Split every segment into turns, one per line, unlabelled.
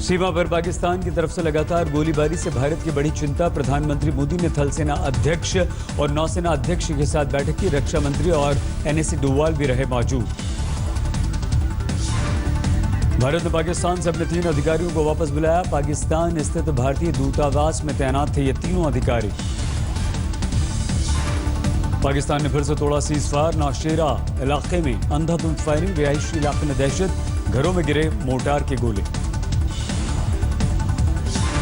सीमा पर पाकिस्तान की तरफ से लगातार गोलीबारी से भारत की बड़ी चिंता। प्रधानमंत्री मोदी ने थल सेना अध्यक्ष और नौसेना अध्यक्ष के साथ बैठक की। रक्षा मंत्री और एनएसी डोवाल भी रहे मौजूद। भारत ने पाकिस्तान से अपने 3 अधिकारियों को वापस बुलाया। पाकिस्तान स्थित भारतीय दूतावास में तैनात थे ये तीनों अधिकारी। पाकिस्तान ने फिर से तोड़ा सीज़फायर। नौशेरा इलाके में अंधाधुंध फायरिंग, रिहायशी इलाके में दहशत, घरों में गिरे मोर्टार के गोले।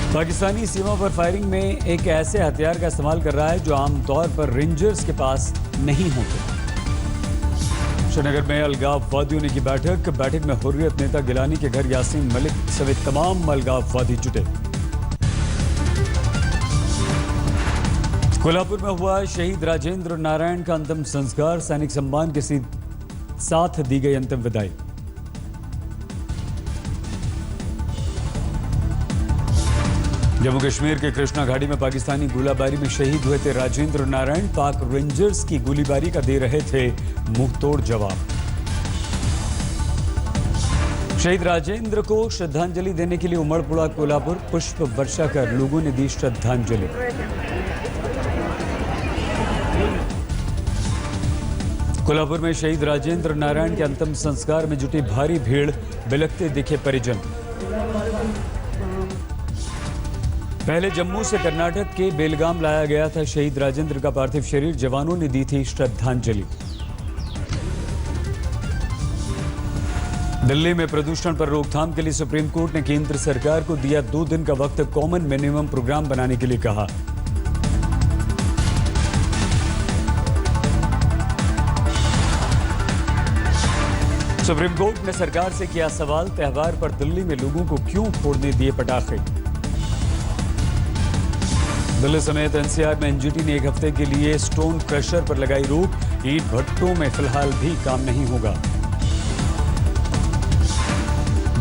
पाकिस्तानी सीमा पर फायरिंग में एक ऐसे हथियार का इस्तेमाल कर रहा है जो आमतौर पर रेंजर्स के पास नहीं होते। श्रीनगर में अलगाववादियों ने की बैठक में हुर्रियत नेता गिलानी के घर यासीन मलिक समेत तमाम अलगाववादी जुटे। कोल्हापुर में हुआ शहीद राजेंद्र नारायण का अंतिम संस्कार। सैनिक सम्मान के साथ दी गई अंतिम विदाई। जम्मू कश्मीर के कृष्णा घाटी में पाकिस्तानी गोलाबारी में शहीद हुए थे राजेंद्र नारायण। पाक रेंजर्स की गोलीबारी का दे रहे थे मुंहतोड़ जवाब। शहीद राजेंद्र को श्रद्धांजलि देने के लिए उमड़ पड़ा कोल्हापुर। पुष्प वर्षा कर लोगों ने दी श्रद्धांजलि। कोल्हापुर में शहीद राजेंद्र नारायण के अंतिम संस्कार में जुटी भारी भीड़, बिलखते दिखे परिजन। पहले जम्मू से कर्नाटक के बेलगाम लाया गया था शहीद राजेंद्र का पार्थिव शरीर। जवानों ने दी थी श्रद्धांजलि। दिल्ली में प्रदूषण पर रोकथाम के लिए सुप्रीम कोर्ट ने केंद्र सरकार को दिया 2 दिन का वक्त। कॉमन मिनिमम प्रोग्राम बनाने के लिए कहा। सुप्रीम कोर्ट ने सरकार से किया सवाल, त्योहार पर दिल्ली में लोगों को क्यों फोड़ने दिए पटाखे। दिल्ली समेत एनसीआर में एनजीटी ने 1 हफ्ते के लिए स्टोन क्रशर पर लगाई रोक। ईंट भट्टों में फिलहाल भी काम नहीं होगा।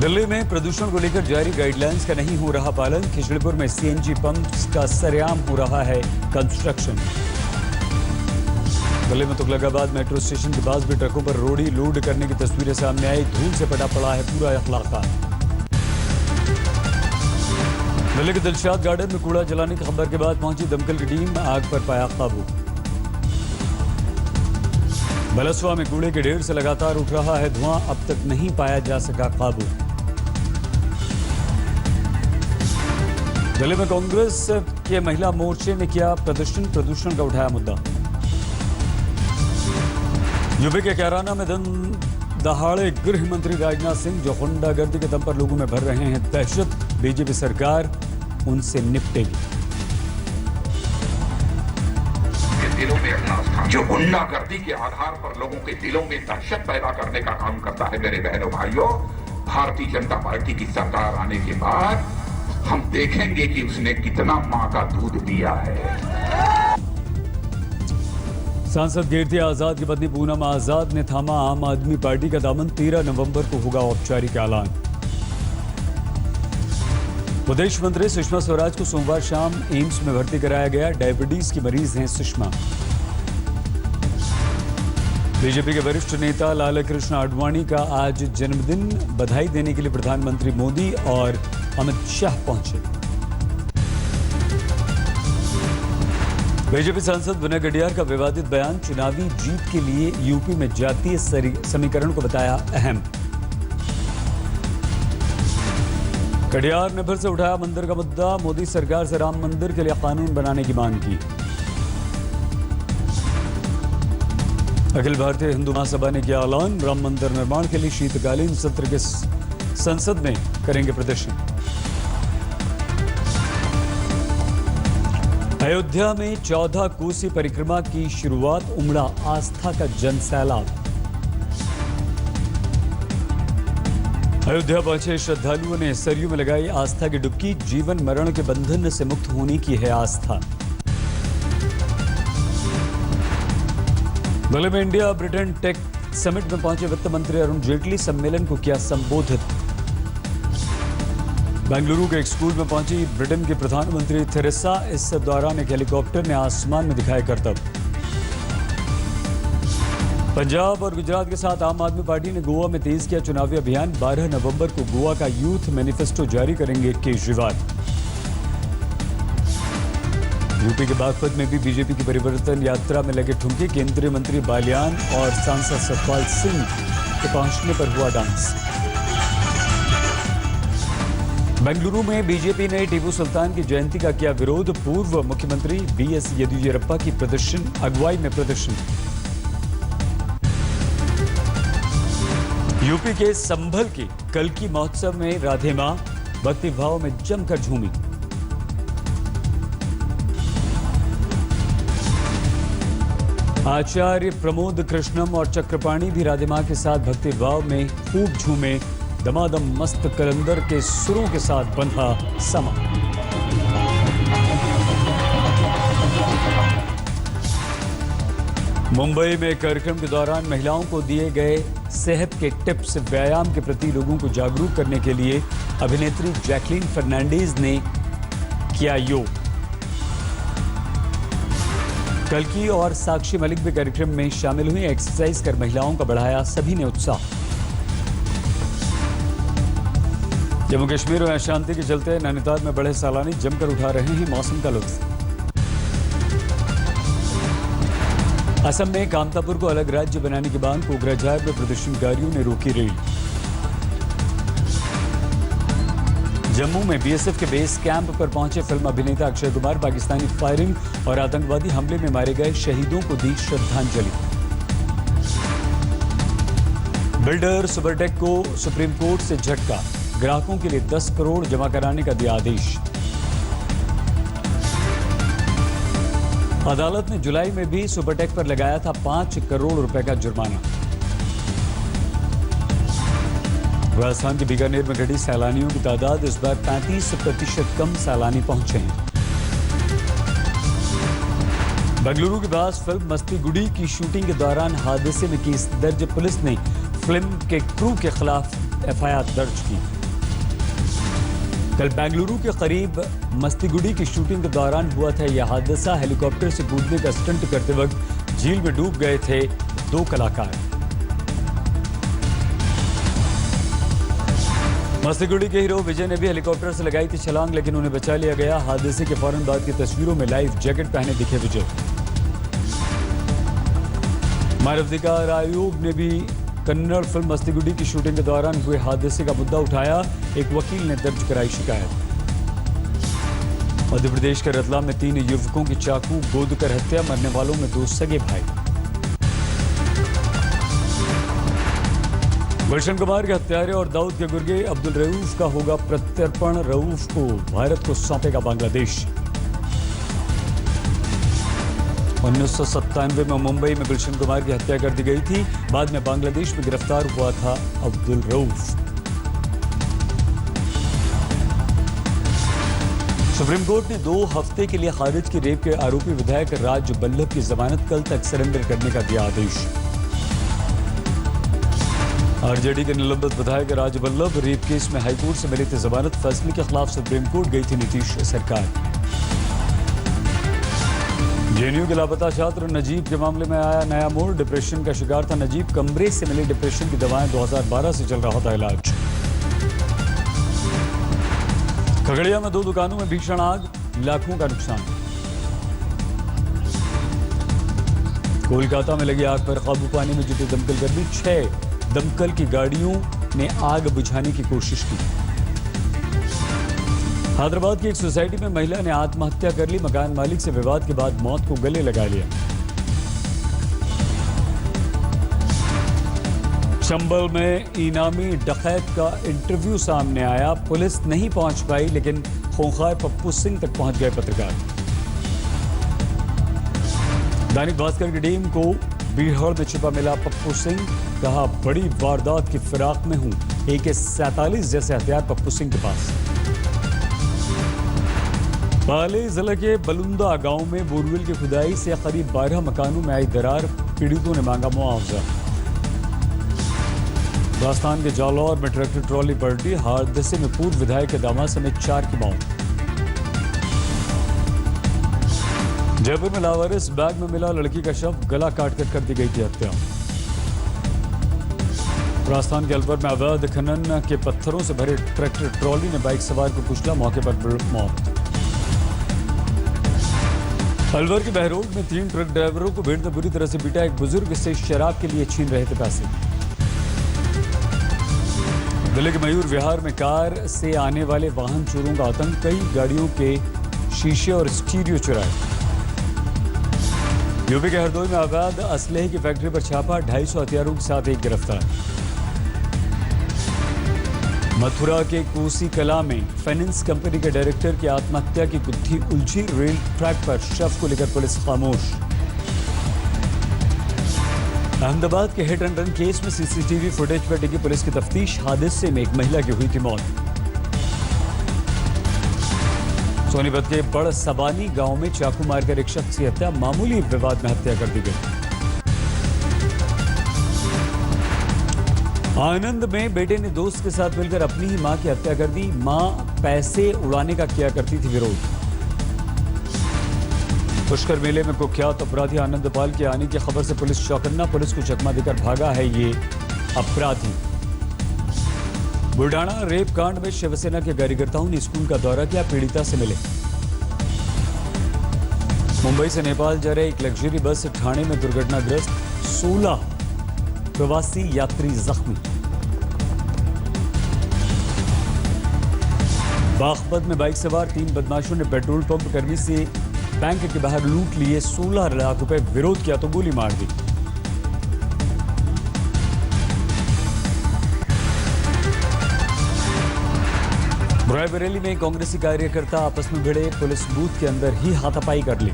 दिल्ली में प्रदूषण को लेकर जारी गाइडलाइंस का नहीं हो रहा पालन। खिचड़ीपुर में सीएनजी पंप्स का सरेआम हो रहा है कंस्ट्रक्शन। दिल्ली में तुगलकाबाद मेट्रो स्टेशन के पास भी ट्रकों पर रोड़ी लोड करने की तस्वीरें सामने आई। धूल से पटा पड़ा है पूरा इलाका। दिल्ली के दिलशाद गार्डन में कूड़ा जलाने की खबर के बाद पहुंची दमकल की टीम। आग पर पाया काबू। बलसवा में कूड़े के ढेर से लगातार उठ रहा है धुआं। अब तक नहीं पाया जा सका काबू। दिल्ली में कांग्रेस के महिला मोर्चे ने किया प्रदूषण का उठाया मुद्दा। यूपी के कैराना में दिन दहाड़े गृह मंत्री राजनाथ सिंह जो गुंडागर्दी के दम पर लोगों में भर रहे हैं दहशत। बीजेपी सरकार उनसे निपटेगी।
दिलों में अपना स्थान, जो गुंडागर्दी के आधार पर लोगों के दिलों में दहशत पैदा करने का काम करता है। मेरे बहनों भाइयों, भारतीय जनता पार्टी की सरकार आने के बाद हम देखेंगे कि उसने कितना मां का दूध पिया है।
सांसद कीर्ति आजाद की पत्नी पूनम आजाद ने थामा आम आदमी पार्टी का दामन। 13 नवंबर को होगा औपचारिक ऐलान। विदेश मंत्री सुषमा स्वराज को सोमवार शाम एम्स में भर्ती कराया गया। डायबिटीज की मरीज हैं सुषमा। बीजेपी के वरिष्ठ नेता लाल कृष्ण आडवाणी का आज जन्मदिन। बधाई देने के लिए प्रधानमंत्री मोदी और अमित शाह पहुंचे। बीजेपी सांसद विनय गडियार का विवादित बयान। चुनावी जीत के लिए यूपी में जातीय समीकरण को बताया अहम। गडियार ने फिर से उठाया मंदिर का मुद्दा। मोदी सरकार से राम मंदिर के लिए कानून बनाने की मांग की। अखिल भारतीय हिंदू महासभा ने किया ऐलान। राम मंदिर निर्माण के लिए शीतकालीन सत्र के संसद में करेंगे प्रदर्शन। अयोध्या में 14 कोसी परिक्रमा की शुरुआत। उमड़ा आस्था का जनसैलाब। अयोध्या पहुंचे श्रद्धालुओं ने सरयू में लगाई आस्था की डुबकी। जीवन मरण के बंधन से मुक्त होने की है आस्था। दिल्ली में इंडिया ब्रिटेन टेक समिट में पहुंचे वित्त मंत्री अरुण जेटली। सम्मेलन को किया संबोधित। बेंगलुरु के एक स्कूल में पहुंची ब्रिटेन की प्रधानमंत्री थेरेसा। इस दौरान एक हेलीकॉप्टर ने आसमान में दिखाया करतब। पंजाब और गुजरात के साथ आम आदमी पार्टी ने गोवा में तेज किया चुनावी अभियान। 12 नवंबर को गोवा का यूथ मैनिफेस्टो जारी करेंगे केजरीवाल। यूपी के बागपत में भी बीजेपी की परिवर्तन यात्रा में लगे ठुमके। केंद्रीय मंत्री बालियान और सांसद सतपाल सिंह के पहुंचने पर हुआ डांस। बेंगलुरु में बीजेपी ने टीपू सुल्तान की जयंती का किया विरोध। पूर्व मुख्यमंत्री बीएस येदियुरप्पा की अगुवाई में प्रदर्शन। यूपी के संभल के कल्की महोत्सव में राधे मां भक्ति भाव में जमकर झूमी। आचार्य प्रमोद कृष्णम और चक्रपाणी भी राधे मां के साथ भक्ति भाव में खूब झूमे। दमादम मस्त कलंदर के सुरों के साथ बंधा समा। मुंबई में कार्यक्रम के दौरान महिलाओं को दिए गए सेहत के टिप्स। व्यायाम के प्रति लोगों को जागरूक करने के लिए अभिनेत्री जैकलीन फर्नांडीज ने किया योग। कल्की और साक्षी मलिक भी कार्यक्रम में शामिल हुई। एक्सरसाइज कर महिलाओं का बढ़ाया सभी ने उत्साह। जम्मू कश्मीर में अशांति के चलते नैनीताल में बड़े सैलानी जमकर उठा रहे हैं मौसम का लुत्फ। असम में कामतापुर को अलग राज्य बनाने की मांग। कोकराझार में प्रदर्शनकारियों ने रोकी रेल। जम्मू में बीएसएफ के बेस कैंप पर पहुंचे फिल्म अभिनेता अक्षय कुमार। पाकिस्तानी फायरिंग और आतंकवादी हमले में मारे गए शहीदों को दी श्रद्धांजलि। बिल्डर सुपरटेक को सुप्रीम कोर्ट से झटका। ग्राहकों के लिए 10 करोड़ जमा कराने का दिया आदेश। अदालत ने जुलाई में भी सुपरटेक पर लगाया था 5 करोड़ रुपए का जुर्माना। राजस्थान के बीकानेर में घटी सैलानियों की तादाद। इस बार 35% कम सैलानी पहुंचे हैं। बेंगलुरु के पास फिल्म मस्ती गुडी की शूटिंग के दौरान हादसे में केस दर्ज। पुलिस ने फिल्म के क्रू के खिलाफ एफआईआर दर्ज की। कल बेंगलुरु के करीब मस्तीगुडी की शूटिंग के दौरान हुआ था यह हादसा। हेलीकॉप्टर से कूदने का स्टंट करते वक्त झील में डूब गए थे 2 कलाकार। मस्तीगुडी के हीरो विजय ने भी हेलीकॉप्टर से लगाई थी छलांग, लेकिन उन्हें बचा लिया गया। हादसे के फौरन बाद की तस्वीरों में लाइफ जैकेट पहने दिखे विजय। मानवाधिकार आयोग ने भी कन्नड़ फिल्म मस्तीगुडी की शूटिंग के दौरान हुए हादसे का मुद्दा उठाया। एक वकील ने दर्ज कराई शिकायत। मध्य प्रदेश के रतलाम में 3 युवकों की चाकू गोद कर हत्या। मरने वालों में 2 सगे भाई। गुलशन कुमार के हत्यारे और दाऊद के गुर्गे अब्दुल रऊफ का होगा प्रत्यर्पण। रऊफ को भारत को सौंपेगा बांग्लादेश। 1997 में मुंबई में गुलशन कुमार की हत्या कर दी गई थी। बाद में बांग्लादेश में गिरफ्तार हुआ था अब्दुल रऊफ। सुप्रीम कोर्ट ने 2 हफ्ते के लिए खारिज की रेप के आरोपी विधायक राज बल्लभ की जमानत कल तक सरेंडर करने का दिया आदेश। आरजेडी के निलंबित विधायक राज बल्लभ रेप केस में हाईकोर्ट से मिली थी जमानत। फैसले के खिलाफ सुप्रीम कोर्ट गई थी नीतीश सरकार। जेएनयू के लापता छात्र नजीब के मामले में आया नया मोड़। डिप्रेशन का शिकार था नजीब। कमरे से मिली डिप्रेशन की दवाएं। 2012 से चल रहा था इलाज। खगड़िया में 2 दुकानों में भीषण आग। लाखों का नुकसान। कोलकाता में लगी आग पर काबू पाने में जुटे दमकल कर्मी। 6 दमकल की गाड़ियों ने आग बुझाने की कोशिश की। हैदराबाद की एक सोसाइटी में महिला ने आत्महत्या कर ली। मकान मालिक से विवाद के बाद मौत को गले लगा लिया। चंबल में इनामी डकैत का इंटरव्यू सामने आया। पुलिस नहीं पहुंच पाई, लेकिन खूंखार पप्पू सिंह तक पहुंच गए पत्रकार। दैनिक भास्कर की टीम को बीहड़ में छिपा मिला पप्पू सिंह। कहा बड़ी वारदात की फिराक में हूं। AK-47 जैसे हथियार पप्पू सिंह के पास। पाली जिले के बलुंदा गांव में बोरवेल की खुदाई से करीब 12 मकानों में आई दरार। पीड़ितों ने मांगा मुआवजा। राजस्थान के जालौर में ट्रैक्टर ट्रॉली पलटी। हादसे में पूर्व विधायक के दामाद समेत 4 की मौत। जयपुर में लावारिस बैग में मिला लड़की का शव। गला काट कर दी गई थी हत्या। राजस्थान के अलवर में अवैध खनन के पत्थरों से भरे ट्रैक्टर ट्रॉली ने बाइक सवार को कुचला, मौके पर मौत। अलवर के बहरोड में 3 ट्रक ड्राइवरों को भीड़ ने बुरी तरह से पीटा, एक बुजुर्ग से शराब के लिए छीन रहे थे पैसे। दिल्ली के मयूर विहार में कार से आने वाले वाहन चोरों का आतंक, कई गाड़ियों के शीशे और स्टीरियो चुराए। यूपी के हरदोई में अवैध असलहे की फैक्ट्री पर छापा, 250 हथियारों के साथ एक गिरफ्तार। मथुरा के कोसी कला में फाइनेंस कंपनी के डायरेक्टर की आत्महत्या की गुत्थी उलझी, रेल ट्रैक पर शव को लेकर पुलिस खामोश। अहमदाबाद के हिट एंड रन केस में सीसीटीवी फुटेज पर टिकी पुलिस की तफ्तीश, हादसे में एक महिला की हुई थी मौत। सोनीपत के बड़ सबानी गांव में चाकू मारकर एक शख्स की हत्या, मामूली विवाद में हत्या कर दी गई। आनंद में बेटे ने दोस्त के साथ मिलकर अपनी ही मां की हत्या कर दी, मां पैसे उड़ाने का किया करती थी विरोध। पुष्कर मेले में कुख्यात अपराधी आनंदपाल के आने की खबर से पुलिस चौकन्ना, पुलिस को चकमा देकर भागा है ये अपराधी। बुल्ढाना रेप कांड में शिवसेना के कार्यकर्ताओं ने स्कूल का दौरा किया, पीड़िता से मिले। मुंबई से नेपाल जा रहे एक लग्जरी बस ठाणे में दुर्घटनाग्रस्त, 16 प्रवासी यात्री जख्मी। बागपत में बाइक सवार 3 बदमाशों ने पेट्रोल पंप कर्मी से बैंक के बाहर लूट लिए 16 लाख रुपए, विरोध किया तो गोली मार दी। रायबरेली में कांग्रेसी कार्यकर्ता आपस में भिड़े, पुलिस बूथ के अंदर ही हाथापाई कर ली।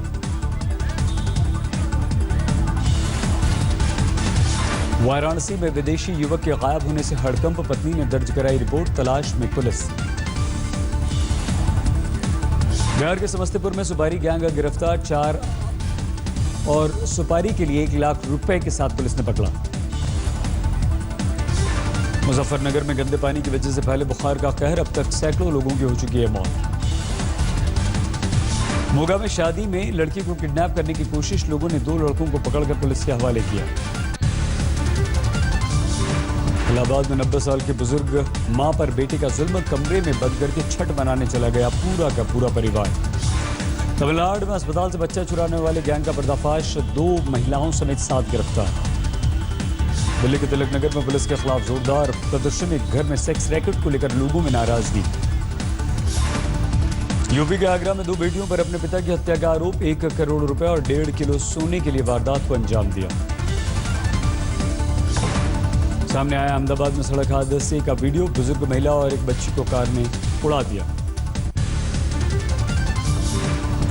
वाराणसी में विदेशी युवक के गायब होने से हड़कंप, पत्नी ने दर्ज कराई रिपोर्ट, तलाश में पुलिस। बिहार के समस्तीपुर में सुपारी गैंग गिरफ्तार, 4 और सुपारी के लिए 1 लाख रुपए के साथ पुलिस ने पकड़ा। मुजफ्फरनगर में गंदे पानी की वजह से फैले बुखार का कहर, अब तक सैकड़ों लोगों की हो चुकी है मौत। मोगा में शादी में लड़की को किडनैप करने की कोशिश, लोगों ने 2 लड़कों को पकड़कर पुलिस के हवाले किया। इलाहाबाद में 90 साल के बुजुर्ग मां पर बेटे का जुल्म, कमरे में बंद करके छठ मनाने चला गया पूरा का पूरा परिवार। तमिलनाडु में अस्पताल से बच्चा चुराने वाले गैंग का पर्दाफाश, 2 महिलाओं समेत 7 गिरफ्तार। दिल्ली के तिलक नगर में पुलिस के खिलाफ जोरदार प्रदर्शन, एक घर में सेक्स रैकेट को लेकर लोगों में नाराजगी। यूपी के आगरा में 2 बेटियों पर अपने पिता की हत्या का आरोप, 1 करोड़ रुपए और 1.5 किलो सोने के लिए वारदात को अंजाम दिया। सामने आया अहमदाबाद में सड़क हादसे का वीडियो, बुजुर्ग महिला और एक बच्ची को कार ने उड़ा दिया।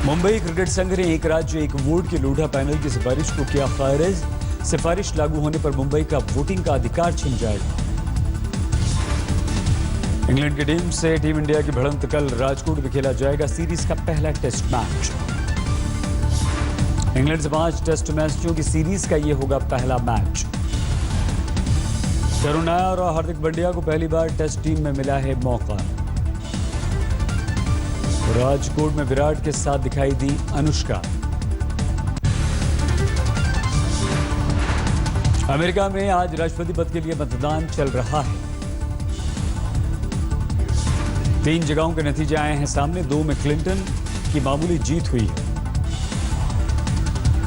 मुंबई क्रिकेट संघ ने एक राज्य एक वोट के लोढ़ा पैनल की सिफारिश को किया खारिज, सिफारिश लागू होने पर मुंबई का वोटिंग का अधिकार छिन जाएगा। इंग्लैंड की टीम से टीम इंडिया की भिड़ंत कल राजकोट में खेला जाएगा सीरीज का पहला टेस्ट मैच। इंग्लैंड से 5 टेस्ट मैचों की सीरीज का यह होगा पहला मैच। करुण नायर और हार्दिक पांड्या को पहली बार टेस्ट टीम में मिला है मौका। राजकोट में विराट के साथ दिखाई दी अनुष्का। अमेरिका में आज राष्ट्रपति पद के लिए मतदान चल रहा है। 3 जगहों के नतीजे आए हैं सामने, 2 में क्लिंटन की मामूली जीत हुई है।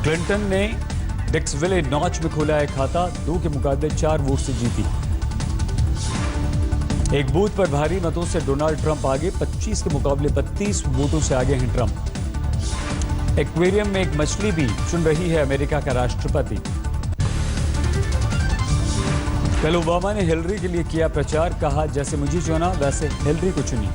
क्लिंटन ने डिक्सविले नॉच में खोला है खाता, 2 के मुकाबले 4 वोट से जीती। एक बूथ पर भारी मतों से डोनाल्ड ट्रंप आगे, 25 के मुकाबले 32 वोटों से आगे हैं ट्रंप। एक्वेरियम में एक मछली भी चुन रही है अमेरिका का राष्ट्रपति। कल ओबामा ने हिलरी के लिए किया प्रचार, कहा जैसे मुझे चुना वैसे हिलरी को चुनी।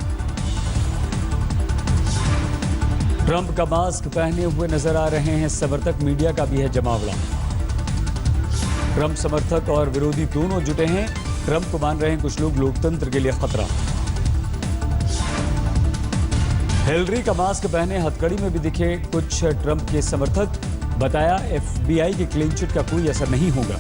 ट्रंप का मास्क पहने हुए नजर आ रहे हैं समर्थक, मीडिया का भी है जमावड़ा। ट्रंप समर्थक और विरोधी दोनों जुटे हैं, ट्रंप को मान रहे हैं कुछ लोग लोकतंत्र के लिए खतरा। हिलरी का मास्क पहने हथकड़ी में भी दिखे कुछ ट्रंप के समर्थक, बताया FBI के क्लीन चिट का कोई असर नहीं होगा।